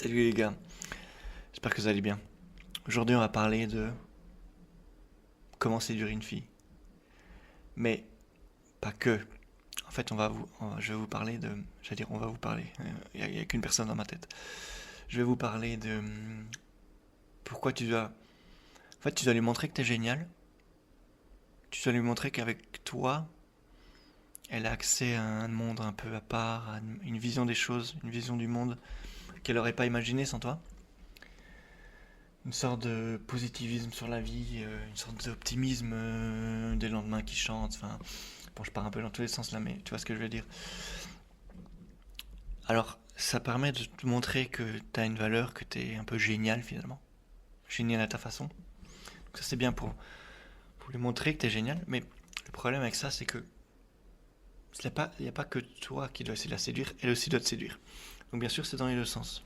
Salut les gars, j'espère que vous allez bien. Aujourd'hui on va parler de comment séduire une fille. Mais pas que. En fait je vais vous parler de... J'allais dire on va vous parler, il y a qu'une personne dans ma tête. Je vais vous parler de pourquoi tu dois... En fait tu dois lui montrer que t'es génial. Tu dois lui montrer qu'avec toi, elle a accès à un monde un peu à part, à une vision des choses, une vision du monde qu'elle n'aurait pas imaginé sans toi. Une sorte de positivisme sur la vie, une sorte d'optimisme des lendemains qui chantent. Enfin, bon, je pars un peu dans tous les sens là, mais tu vois ce que je veux dire. Alors, ça permet de te montrer que t'as une valeur, que t'es un peu génial finalement. Génial à ta façon. Donc ça c'est bien pour lui montrer que t'es génial, mais le problème avec ça c'est que il n'y a pas que toi qui dois essayer de la séduire, elle aussi doit te séduire. Donc bien sûr c'est dans les deux sens.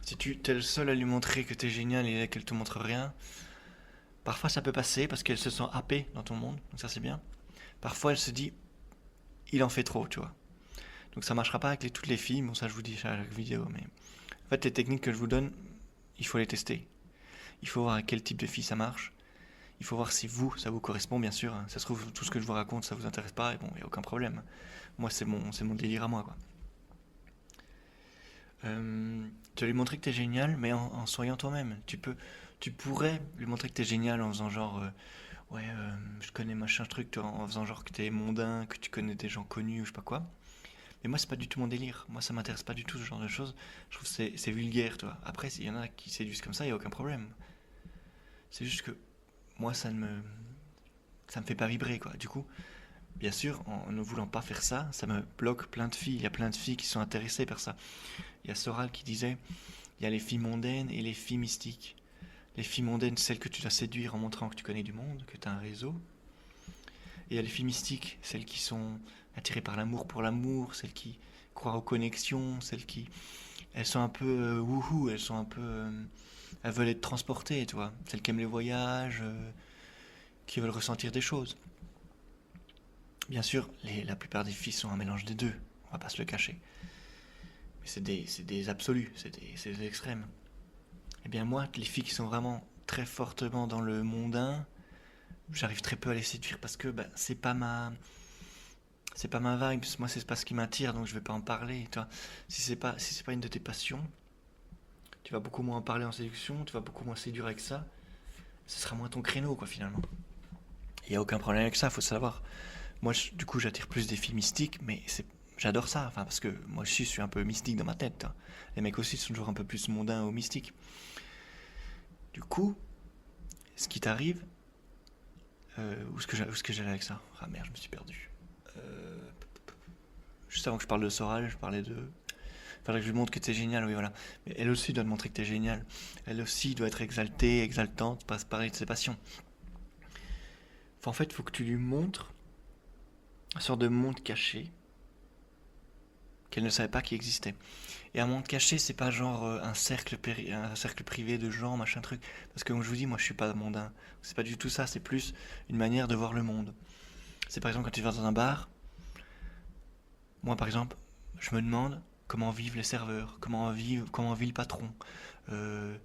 Si tu es le seul à lui montrer que t'es génial et qu'elle te montre rien, parfois ça peut passer parce qu'elle se sent happée dans ton monde, donc ça c'est bien. Parfois elle se dit, il en fait trop, tu vois. Donc ça marchera pas avec toutes les filles, bon ça je vous dis à chaque vidéo, mais en fait les techniques que je vous donne, il faut les tester. Il faut voir à quel type de fille ça marche. Il faut voir si vous, ça vous correspond bien sûr. Ça se trouve tout ce que je vous raconte ça vous intéresse pas et bon, il y a aucun problème. Moi c'est mon délire à moi quoi. Tu vas lui montrer que t'es génial, mais en soyant toi-même. Tu pourrais lui montrer que t'es génial en faisant genre, ouais, je connais machin truc, toi, en faisant genre que t'es mondain, que tu connais des gens connus ou je sais pas quoi. Mais moi, c'est pas du tout mon délire. Moi, ça m'intéresse pas du tout ce genre de choses. Je trouve que c'est vulgaire, toi. Après, s'il y en a qui séduisent comme ça, il y a aucun problème. C'est juste que moi, ça me fait pas vibrer, quoi. Du coup, bien sûr, en ne voulant pas faire ça, ça me bloque plein de filles. Il y a plein de filles qui sont intéressées par ça. Il y a Soral qui disait, il y a les filles mondaines et les filles mystiques. Les filles mondaines, celles que tu dois séduire en montrant que tu connais du monde, que tu as un réseau. Et il y a les filles mystiques, celles qui sont attirées par l'amour pour l'amour, celles qui croient aux connexions, celles qui... Elles sont un peu wouhou, elles sont un peu... elles veulent être transportées, tu vois. Celles qui aiment les voyages, qui veulent ressentir des choses. Bien sûr, la plupart des filles sont un mélange des deux, on va pas se le cacher. Mais c'est des absolus, c'est des extrêmes. Eh bien moi, les filles qui sont vraiment très fortement dans le mondain, j'arrive très peu à les séduire parce que bah, c'est pas ma vibe, moi c'est pas ce qui m'attire donc je vais pas en parler, tu vois. Si c'est pas une de tes passions, tu vas beaucoup moins en parler en séduction, tu vas beaucoup moins séduire avec ça, ce sera moins ton créneau quoi finalement. Il y a aucun problème avec ça, faut savoir. Moi du coup j'attire plus des filles mystiques mais c'est j'adore ça, enfin parce que moi aussi je suis un peu mystique dans ma tête, hein. Les mecs aussi sont toujours un peu plus mondains ou mystiques. Du coup, ce qui t'arrive, où est-ce que j'allais avec ça? Ah merde, je me suis perdu. Euh, Juste avant que je parle de Soral, je parlais de... Faudrait que je lui montre que t'es génial, oui voilà. Mais elle aussi doit te montrer que t'es génial. Elle aussi doit être exaltée, exaltante, pas se parler de ses passions. Enfin, en fait, il faut que tu lui montres une sorte de monde caché qu'elle ne savait pas qu'il existait. Et un monde caché, c'est pas genre un cercle privé de gens, machin truc. Parce que comme je vous dis, moi je suis pas mondain. C'est pas du tout ça, c'est plus une manière de voir le monde. C'est par exemple quand tu vas dans un bar, moi par exemple, je me demande comment vivent les serveurs, comment vit le patron, euh,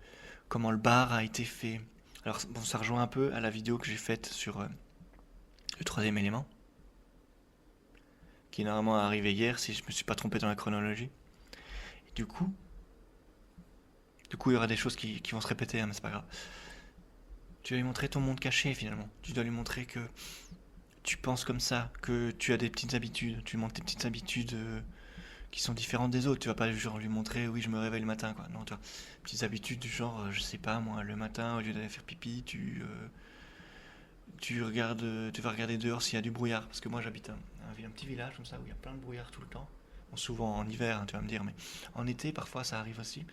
comment le bar a été fait. Alors bon, ça rejoint un peu à la vidéo que j'ai faite sur le troisième élément, qui est normalement arrivé hier si je me suis pas trompé dans la chronologie. Et du coup il y aura des choses qui vont se répéter, hein, mais c'est pas grave. Tu dois lui montrer ton monde caché finalement. Tu dois lui montrer que tu penses comme ça, que tu as des petites habitudes, tu montres tes petites habitudes qui sont différentes des autres. Tu vas pas genre lui montrer oui je me réveille le matin quoi. Non, tu vois, petites habitudes du genre je sais pas moi le matin au lieu d'aller faire pipi, tu vas regarder dehors s'il y a du brouillard parce que moi j'habite un petit village comme ça où il y a plein de brouillard tout le temps. Bon, souvent en hiver, hein, tu vas me dire, mais en été parfois ça arrive aussi.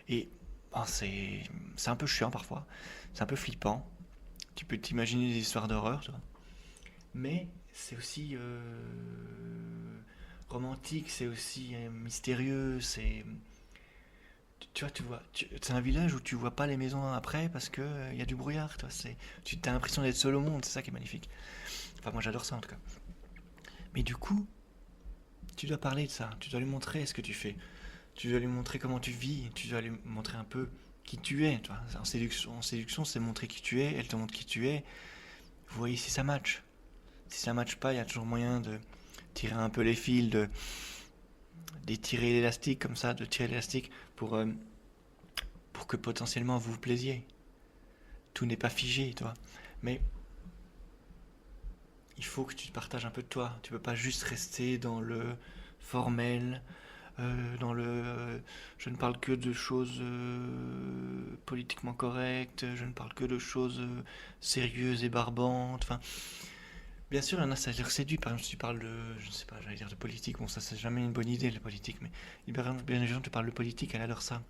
Et ben, c'est un peu chiant parfois, c'est un peu flippant. Tu peux t'imaginer des histoires d'horreur, tu vois. Mais c'est aussi romantique, c'est aussi mystérieux, tu vois, c'est un village où tu vois pas les maisons après parce que y a du brouillard, toi. Tu as l'impression d'être seul au monde, c'est ça qui est magnifique. Enfin, moi j'adore ça en tout cas. Mais du coup, tu dois parler de ça, tu dois lui montrer ce que tu fais. Tu dois lui montrer comment tu vis, tu dois lui montrer un peu qui tu es. Tu vois. En séduction, c'est montrer qui tu es, elle te montre qui tu es. Vous voyez si ça match. Si ça match pas, il y a toujours moyen de tirer un peu les fils, d'étirer l'élastique comme ça, de tirer l'élastique pour que potentiellement vous vous plaisiez. Tout n'est pas figé, tu vois. Mais il faut que tu partages un peu de toi. Tu peux pas juste rester dans le formel, dans le je ne parle que de choses politiquement correctes, je ne parle que de choses sérieuses et barbantes. Enfin, bien sûr, il y en a, ça leur séduit. Par exemple, si tu parles de, je ne sais pas, j'allais dire de politique, bon, ça c'est jamais une bonne idée, la politique, mais par exemple, bien les gens, tu parles de politique, elle adore ça.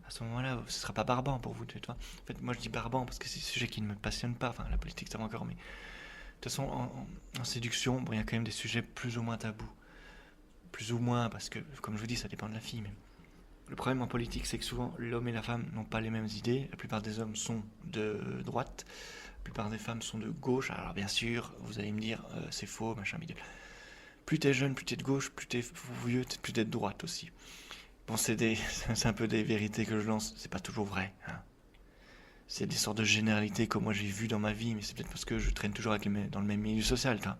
À ce moment-là, ce sera pas barbant pour vous, tu vois. En fait, moi je dis barbant parce que c'est un sujet qui ne me passionne pas. Enfin, la politique, ça va encore, mais de toute façon, en séduction, bon, il y a quand même des sujets plus ou moins tabous. Plus ou moins, parce que, comme je vous dis, ça dépend de la fille, mais le problème en politique, c'est que souvent, l'homme et la femme n'ont pas les mêmes idées. La plupart des hommes sont de droite, la plupart des femmes sont de gauche. Alors, bien sûr, vous allez me dire, c'est faux, machin, bidule. Plus t'es jeune, plus t'es de gauche, plus t'es vieux, plus t'es de droite aussi. Bon, c'est un peu des vérités que je lance, c'est pas toujours vrai, hein. C'est des sortes de généralités que moi j'ai vues dans ma vie, mais c'est peut-être parce que je traîne toujours dans le même milieu social, t'as.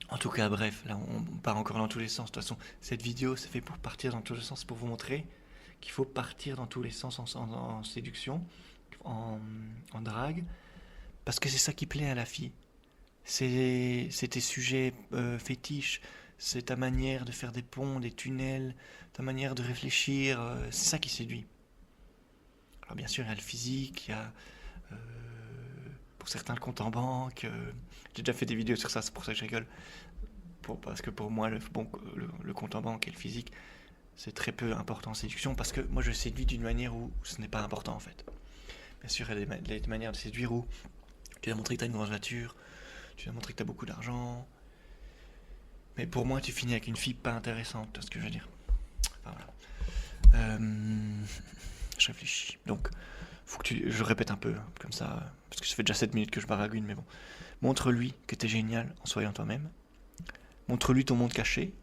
En tout cas, bref, là on part encore dans tous les sens. De toute façon, cette vidéo, c'est fait pour partir dans tous les sens, pour vous montrer qu'il faut partir dans tous les sens en séduction, en, en drague, parce que c'est ça qui plaît à la fille. C'est tes sujets fétiches, c'est ta manière de faire des ponts, des tunnels, ta manière de réfléchir, c'est ça qui séduit. Alors bien sûr, il y a le physique, il y a euh, pour certains le compte en banque. J'ai déjà fait des vidéos sur ça, c'est pour ça que je rigole. Parce que pour moi, le compte en banque et le physique, c'est très peu important en séduction, parce que moi je séduis d'une manière où ce n'est pas important en fait. Bien sûr, il y a des manières de séduire où tu dois montrer que tu as une grande voiture, tu dois montrer que tu as beaucoup d'argent. Mais pour moi, tu finis avec une fille pas intéressante, tu vois ce que je veux dire. Enfin voilà. Je réfléchis. Donc, faut que je répète un peu, comme ça, parce que ça fait déjà 7 minutes que je baragouine, mais bon. Montre-lui que t'es génial en soyant toi-même. Montre-lui ton monde caché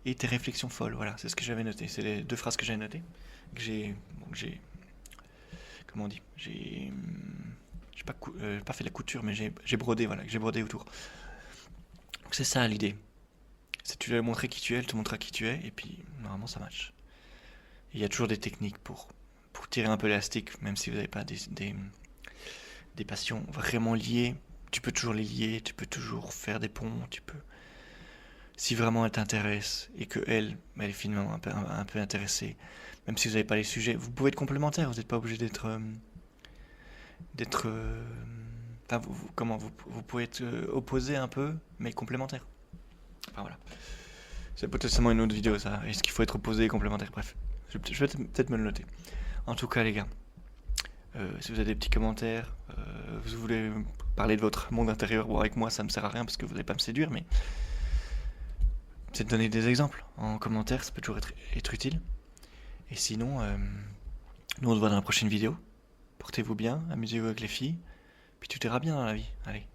et tes réflexions folles. Voilà, c'est ce que j'avais noté. C'est les 2 phrases que j'avais notées. Comment on dit j'ai pas fait la couture, mais j'ai brodé, voilà, que j'ai brodé autour. Donc c'est ça l'idée. C'est tu lui as montré qui tu es, elle te montrera qui tu es, et puis normalement ça match. Il y a toujours des techniques pour tirer un peu l'élastique, même si vous n'avez pas des passions vraiment liées. Tu peux toujours les lier, tu peux toujours faire des ponts, tu peux. Si vraiment elle t'intéresse et que elle est finalement un peu intéressée, même si vous n'avez pas les sujets, vous pouvez être complémentaires, vous n'êtes pas obligé d'être. Enfin, vous pouvez être opposés un peu, mais complémentaires. Enfin voilà. C'est potentiellement une autre vidéo ça. Est-ce qu'il faut être opposé et complémentaire? Bref. Je vais peut-être me le noter. En tout cas, les gars, si vous avez des petits commentaires, vous voulez parler de votre monde intérieur, bon, avec moi ça me sert à rien parce que vous n'allez pas me séduire, mais c'est de donner des exemples en commentaire, ça peut toujours être utile. Et sinon, nous on se voit dans la prochaine vidéo. Portez-vous bien, amusez-vous avec les filles, puis tout ira bien dans la vie. Allez.